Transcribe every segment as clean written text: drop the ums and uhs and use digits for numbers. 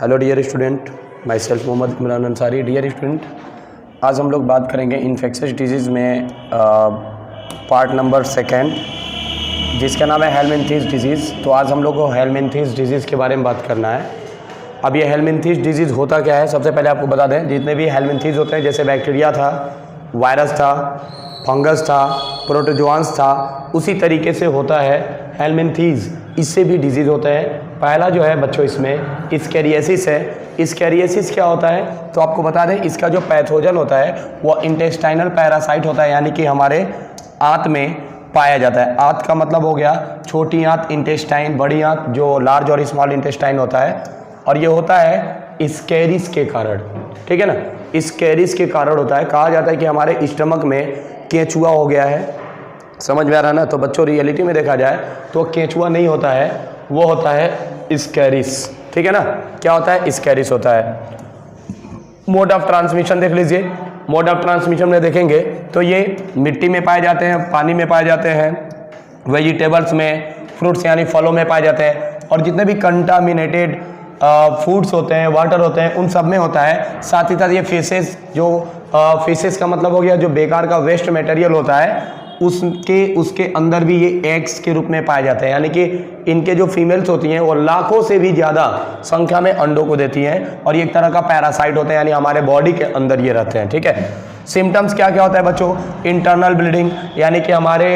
Hello dear student, my self Mohammad Imran Ansari. Dear student, आज हम लोग बात करेंगे इन्फेक्शियस डिजीज़ में पार्ट नंबर 2 जिसका नाम है हेलमिंथेस डिजीज़। तो आज हम लोग को हेलमिंथेस डिजीज़ के बारे में बात करना है। अब ये हेलमिंथेस डिजीज़ होता क्या है, सबसे पहले आपको बता दें, जितने भी हेलमिंथेस होते हैं, जैसे बैक्टीरिया था, वायरस था, फंगस था, प्रोटोजोआंस था, उसी तरीके से होता है हेलमिंथेस। इससे भी डिजीज़ होते हैं। पहला जो है बच्चों इसमें इस्कैरियोसिस है। इस्कैरियोसिस क्या होता है तो आपको बता दें, इसका जो पैथोजन होता है वो इंटेस्टाइनल पैरासाइट होता है, यानी कि हमारे आंत में पाया जाता है। आंत का मतलब हो गया छोटी आंत, इंटेस्टाइन, बड़ी आंत, जो लार्ज और स्मॉल इंटेस्टाइन होता है। और ये होता है इस्कैरिस के कारण, ठीक है ना, इस्कैरिस के कारण होता है। कहा जाता है कि हमारे स्टमक में केंचुआ हो गया है। समझ में आ रहा है ना। तो बच्चों रियलिटी में देखा जाए तो केंचुआ नहीं होता है, वो होता है इस्कैरिस, ठीक है ना। क्या होता है? इस्कैरिस होता है। मोड ऑफ ट्रांसमिशन देख लीजिए। मोड ऑफ ट्रांसमिशन में देखेंगे तो ये मिट्टी में पाए जाते हैं, पानी में पाए जाते हैं, वेजिटेबल्स में, फ्रूट्स यानी फलों में पाए जाते हैं, और जितने भी कंटामिनेटेड फूड्स होते हैं, वाटर होते हैं, उन सब में होता है। साथ ही साथ ये फेसेस, जो फेसेस का मतलब हो गया जो बेकार का वेस्ट मटेरियल होता है, उसके अंदर भी ये एग्स के रूप में पाए जाते हैं। यानी कि इनके जो फीमेल्स होती हैं वो लाखों से भी ज़्यादा संख्या में अंडों को देती हैं, और ये एक तरह का पैरासाइट होते हैं, यानी हमारे बॉडी के अंदर ये रहते हैं, ठीक है। सिम्टम्स क्या क्या होता है बच्चों? इंटरनल ब्लीडिंग, यानी कि हमारे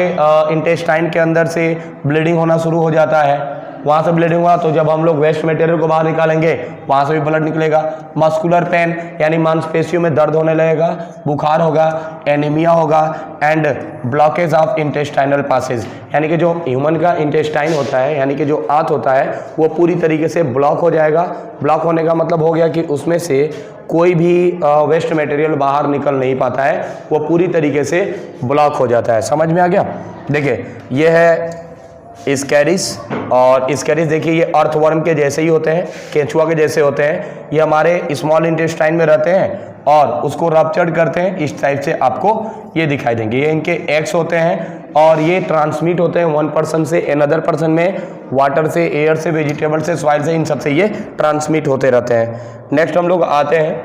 इंटेस्टाइन के अंदर से ब्लीडिंग होना शुरू हो जाता है। वहाँ से ब्लीडिंग हुआ तो जब हम लोग वेस्ट मटेरियल को बाहर निकालेंगे वहाँ से भी ब्लड निकलेगा। मस्कुलर पेन, यानी मांसपेशियों में दर्द होने लगेगा, बुखार होगा, एनीमिया होगा, and blockage of intestinal passage, यानी कि जो ह्यूमन का इंटेस्टाइन होता है, यानी कि जो आंत होता है, वो पूरी तरीके से ब्लॉक हो जाएगा। ब्लॉक होने का मतलब हो गया कि उसमें से कोई भी वेस्ट मटेरियल बाहर निकल नहीं पाता है, वो पूरी तरीके से ब्लॉक हो जाता है। समझ में आ गया? देखिए ये है इस्कैरिस, और इस्कैरिस देखिए ये अर्थवर्म के जैसे ही होते हैं, केंचुआ के जैसे होते हैं। ये हमारे स्मॉल इंटेस्टाइन में रहते हैं और उसको रप्चर्ड करते हैं। इस टाइप से आपको ये दिखाई देंगे। ये इनके एग्स होते हैं, और ये ट्रांसमिट होते हैं वन पर्सन से अनदर पर्सन में, वाटर से, एयर से, वेजिटेबल से, सॉइल से, इन सब से ये ट्रांसमिट होते रहते हैं। नेक्स्ट हम लोग आते हैं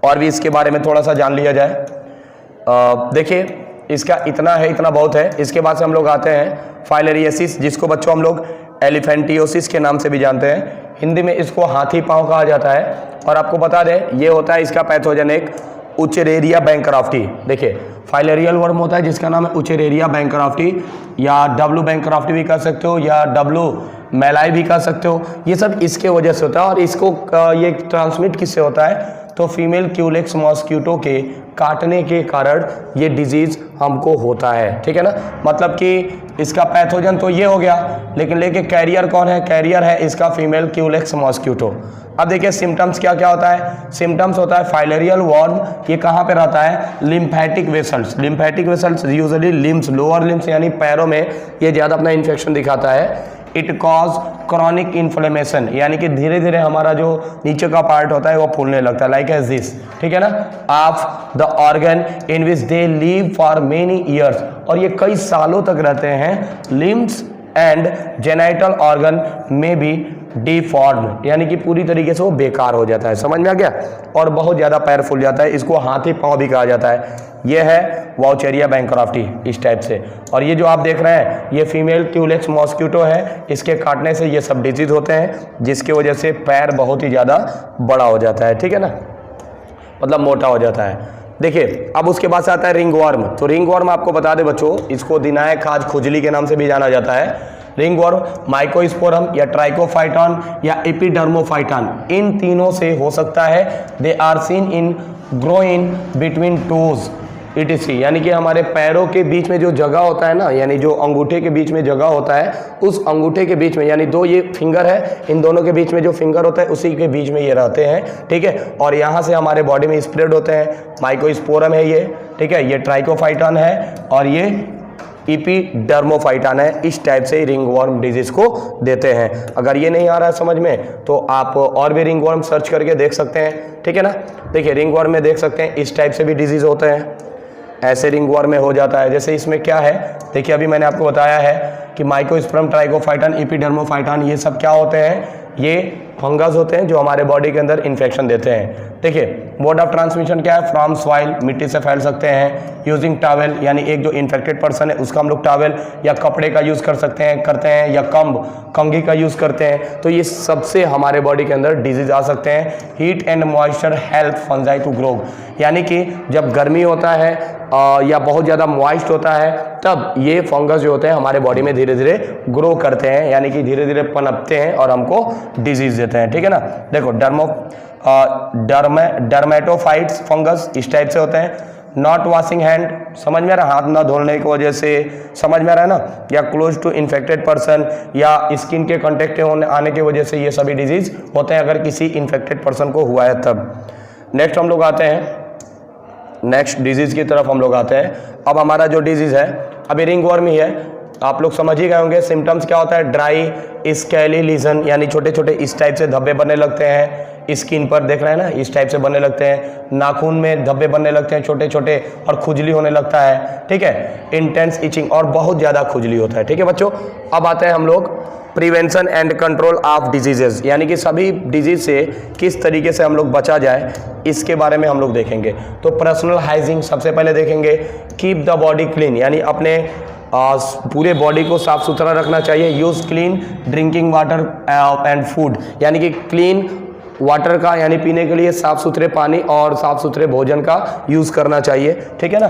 और भी इसके बारे में थोड़ा सा जान लिया जाए। देखिए इसका इतना है, इतना बहुत है। इसके बाद से हम लोग आते हैं फाइलेरियोसिस, जिसको बच्चों हम लोग एलिफेंटियोसिस के नाम से भी जानते हैं। हिंदी में इसको हाथी पांव कहा जाता है। और आपको बता दें ये होता है, इसका पैथोजन एक उचेरेरिया बैंक्राफ्टी। देखिए फाइलेरियल वर्म होता है जिसका नाम है उचेरेरिया बैंक्राफ्टी, या डब्लू बैंक्राफ्टी भी कह सकते हो, या डब्लू मेलाई भी कह सकते हो। ये सब इसके वजह से होता है। और इसको ये ट्रांसमिट किससे होता है तो फीमेल क्यूलेक्स मॉस्किटो के काटने के कारण ये डिजीज़ हमको होता है, ठीक है ना। मतलब कि इसका पैथोजन तो ये हो गया, लेकिन लेके कैरियर कौन है? कैरियर है इसका फीमेल क्यूलेक्स मॉस्किटो। अब देखिए सिम्टम्स क्या क्या होता है। सिम्टम्स होता है फाइलेरियल वर्म, ये कहाँ पे रहता है? Lymphatic vessels. Lymphatic vessels usually limbs, lower limbs यानी पैरों में ये ज़्यादा अपना इन्फेक्शन दिखाता है। इट कॉज क्रॉनिक इन्फ्लेमेशन, यानी कि धीरे धीरे हमारा जो नीचे का पार्ट होता है वो फूलने लगता है, लाइक एज दिस, ठीक है ना, of the organ in which they live for many years. और ये कई सालों तक रहते हैं। लिम्स एंड जेनाइटल ऑर्गन में भी डिफॉर्म, यानी कि पूरी तरीके से वो बेकार हो जाता है। समझ में आ गया? और बहुत ज़्यादा पैर फूल जाता है। इसको हाथी पाँव भी कहा जाता है। ये है वाउचेरिया बैंक्राफ्टी, इस टाइप से। और ये जो आप देख रहे हैं ये फीमेल क्यूलेक्स मॉस्किटो है। इसके काटने से ये सब डिजीज होते हैं, जिसकी वजह से पैर बहुत ही ज़्यादा बड़ा हो जाता है, ठीक है ना, मतलब मोटा हो जाता है। देखिए अब उसके बाद से आता है रिंगवर्म। तो रिंगवर्म आपको बता दें बच्चों, इसको दिनाय खाज खुजली के नाम से भी जाना जाता है। रिंगवर्म माइकोस्पोरम या ट्राइकोफाइटॉन या एपिडर्मोफाइटॉन, इन तीनों से हो सकता है। They are seen in groin between toes etc, यानी कि हमारे पैरों के बीच में जो जगह होता है ना, यानी जो अंगूठे के बीच में जगह होता है, उस अंगूठे के बीच में, यानी दो ये फिंगर है, इन दोनों के बीच में जो फिंगर होता है उसी के बीच में ये रहते हैं, ठीक है। और यहाँ से हमारे बॉडी में स्प्रेड होते हैं। माइकोस्पोरम है ये, ठीक है, ये ट्राइकोफाइटॉन है, और ये एपिडर्मोफाइटॉन है। इस टाइप से रिंगवर्म डिजीज को देते हैं। अगर ये नहीं आ रहा है समझ में तो आप और भी रिंगवर्म सर्च करके देख सकते हैं, ठीक है ना। देखिए रिंगवर्म में देख सकते हैं इस टाइप से भी डिजीज होते हैं, ऐसे रिंगवर्म में हो जाता है। जैसे इसमें क्या है, देखिए अभी मैंने आपको बताया है कि माइकोस्पोरम, ट्राइकोफाइटॉन, एपिडर्मोफाइटॉन, ये सब क्या होते हैं? ये फंगस होते हैं जो हमारे बॉडी के अंदर इन्फेक्शन देते हैं। देखिए मोड ऑफ ट्रांसमिशन क्या है, फ्रॉम सॉइल, मिट्टी से फैल सकते हैं, यूजिंग टॉवेल यानी एक जो इन्फेक्टेड पर्सन है उसका हम लोग टॉवेल या कपड़े का यूज़ कर सकते हैं करते हैं, या कंघी का यूज़ करते हैं, तो ये सबसे हमारे बॉडी के अंदर डिजीज आ सकते हैं। Heat and moisture help fungi to grow, यानी कि जब गर्मी होता है या बहुत ज़्यादा मॉइस्ट होता है तब ये फंगस जो होते हैं हमारे बॉडी में धीरे धीरे ग्रो करते हैं, यानी कि धीरे धीरे पनपते हैं और हमको डिजीज देते हैं। ठीक है ना, देखो डर्मेटोफाइट्स फंगस इस टाइप से होते हैं। नॉट वॉशिंग हैंड, समझ में आ रहा, हाथ ना धोने की वजह से, समझ में आ रहा है ना, या क्लोज टू इन्फेक्टेड पर्सन या स्किन के कांटेक्ट होने आने की वजह से ये सभी डिजीज होते हैं अगर किसी इन्फेक्टेड पर्सन को हुआ है तब। नेक्स्ट हम लोग आते हैं, नेक्स्ट डिजीज की तरफ हम लोग आते हैं। अब हमारा जो डिजीज है अभी रिंगवर्म ही है, आप लोग समझ ही गए होंगे। सिम्टम्स क्या होता है, ड्राई स्केली लीजन, यानी छोटे छोटे इस टाइप से धब्बे बनने लगते हैं, स्किन पर देख रहे हैं ना इस टाइप से बनने लगते हैं, नाखून में धब्बे बनने लगते हैं छोटे छोटे और खुजली होने लगता है। ठीक है, इंटेंस इचिंग और बहुत ज़्यादा खुजली होता है। ठीक है बच्चों, अब आते हैं हम लोग prevention and control of diseases, यानी कि सभी डिजीज से किस तरीके से हम लोग बचा जाए इसके बारे में हम लोग देखेंगे। तो पर्सनल हाइजीन सबसे पहले देखेंगे। कीप द बॉडी क्लीन, यानी अपने पूरे बॉडी को साफ सुथरा रखना चाहिए। Use clean drinking water and food, यानी कि क्लीन वाटर का यानी पीने के लिए साफ सुथरे पानी और साफ सुथरे भोजन का यूज़ करना चाहिए। ठीक है ना,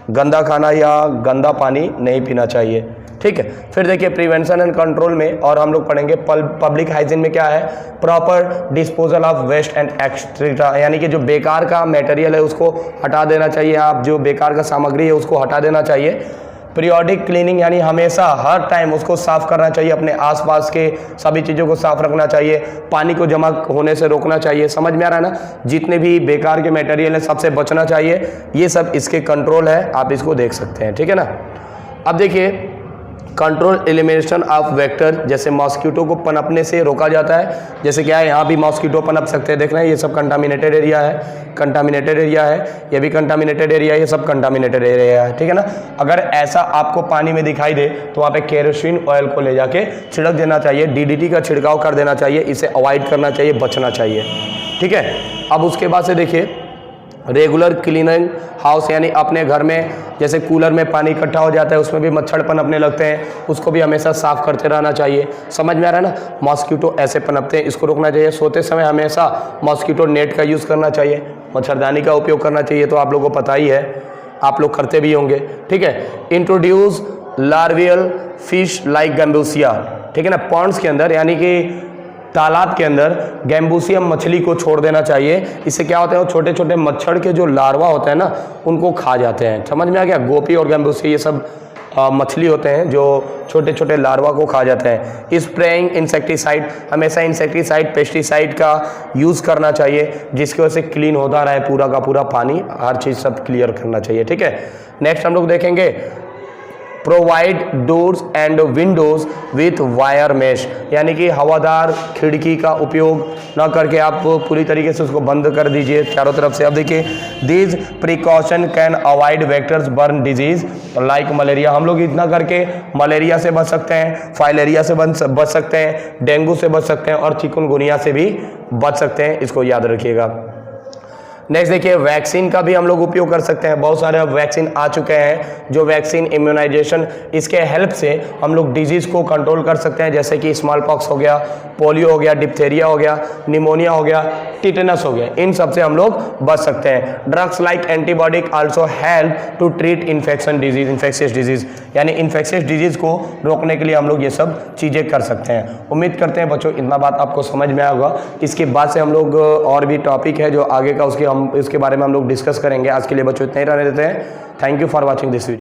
गंदा खाना या गंदा पानी नहीं पीना चाहिए। ठीक है, फिर देखिए प्रिवेंशन एंड कंट्रोल में और हम लोग पढ़ेंगे पब्लिक हाइजीन में क्या है, proper disposal of waste and extra, यानी कि जो बेकार का मटेरियल है उसको हटा देना चाहिए, आप जो बेकार का सामग्री है उसको हटा देना चाहिए। पीरियोडिक क्लीनिंग, यानी हमेशा हर टाइम उसको साफ करना चाहिए, अपने आसपास के सभी चीज़ों को साफ रखना चाहिए, पानी को जमा होने से रोकना चाहिए। समझ में आ रहा है ना, जितने भी बेकार के मटेरियल है सबसे बचना चाहिए। ये सब इसके कंट्रोल है, आप इसको देख सकते हैं। ठीक है ना, अब देखिए कंट्रोल एलिमिनेशन ऑफ वेक्टर, जैसे मॉस्किटो को पनपने से रोका जाता है। जैसे क्या है, यहाँ भी मॉस्किटो पनप सकते हैं, देख रहे हैं ये सब कंटामिनेटेड एरिया है, कंटामिनेटेड एरिया है, ये भी कंटामिनेटेड एरिया है, ये सब कंटामिनेटेड एरिया है। ठीक है ना, अगर ऐसा आपको पानी में दिखाई दे तो वहाँ पे केरोसिन ऑयल को ले जाके छिड़क देना चाहिए, DDT का छिड़काव कर देना चाहिए, इसे अवॉइड करना चाहिए, बचना चाहिए। ठीक है, अब उसके बाद से देखिए रेगुलर क्लीनिंग हाउस, यानी अपने घर में जैसे कूलर में पानी इकट्ठा हो जाता है उसमें भी मच्छर पनपने लगते हैं, उसको भी हमेशा साफ करते रहना चाहिए। समझ में आ रहा है ना, मॉस्किटो ऐसे पनपते हैं, इसको रोकना चाहिए। सोते समय हमेशा मॉस्किटो नेट का यूज़ करना चाहिए, मच्छरदानी का उपयोग करना चाहिए, तो आप लोगों को पता ही है, आप लोग करते भी होंगे। ठीक है, इंट्रोड्यूस लार्वियल फिश लाइक गैम्बूसिया, ठीक है ना, पॉन्ड्स के अंदर यानी कि तालाब के अंदर गैम्बूसियम मछली को छोड़ देना चाहिए। इससे क्या होता है, वो छोटे छोटे मच्छर के जो लार्वा होते हैं ना उनको खा जाते हैं। समझ में आ गया, गोपी और गैम्बूसिया ये सब मछली होते हैं जो छोटे छोटे लार्वा को खा जाते हैं। स्प्रेइंग इंसेक्टिसाइड, हमेशा इंसेक्टिसाइड पेस्टिसाइड का यूज़ करना चाहिए जिसकी वजह से क्लीन होता रहे पूरा का पूरा पानी, हर चीज़ सब क्लियर करना चाहिए। ठीक है, नेक्स्ट हम लोग देखेंगे provide doors and Windows with wire mesh, यानी कि हवादार खिड़की का उपयोग ना करके आप पूरी तरीके से उसको बंद कर दीजिए चारों तरफ से। अब देखिए these precaution can avoid vectors burn disease like malaria, हम लोग इतना करके मलेरिया से बच सकते हैं, फाइलेरिया से बच सकते हैं, डेंगू से बच सकते हैं और चिकनगुनिया से भी बच सकते हैं, इसको याद रखिएगा। नेक्स्ट देखिए वैक्सीन का भी हम लोग उपयोग कर सकते हैं, बहुत सारे वैक्सीन आ चुके हैं जो वैक्सीन इम्यूनाइजेशन, इसके हेल्प से हम लोग डिजीज़ को कंट्रोल कर सकते हैं, जैसे कि स्मॉल पॉक्स हो गया, पोलियो हो गया, डिप्थेरिया हो गया, निमोनिया हो गया, टिटेनस हो गया, इन सब से हम लोग बच सकते हैं। Drugs like antibiotic also help to treat infection disease, infectious disease, यानी इन्फेक्शियस डिजीज़ को रोकने के लिए हम लोग ये सब चीज़ें कर सकते हैं। उम्मीद करते हैं बच्चों इतना बात आपको समझ में आया होगा। इसके बाद से हम लोग और भी टॉपिक है जो आगे का उसके बारे में हम लोग डिस्कस करेंगे। आज के लिए बच्चों इतना ही रहने देते हैं। Thank you for watching this video.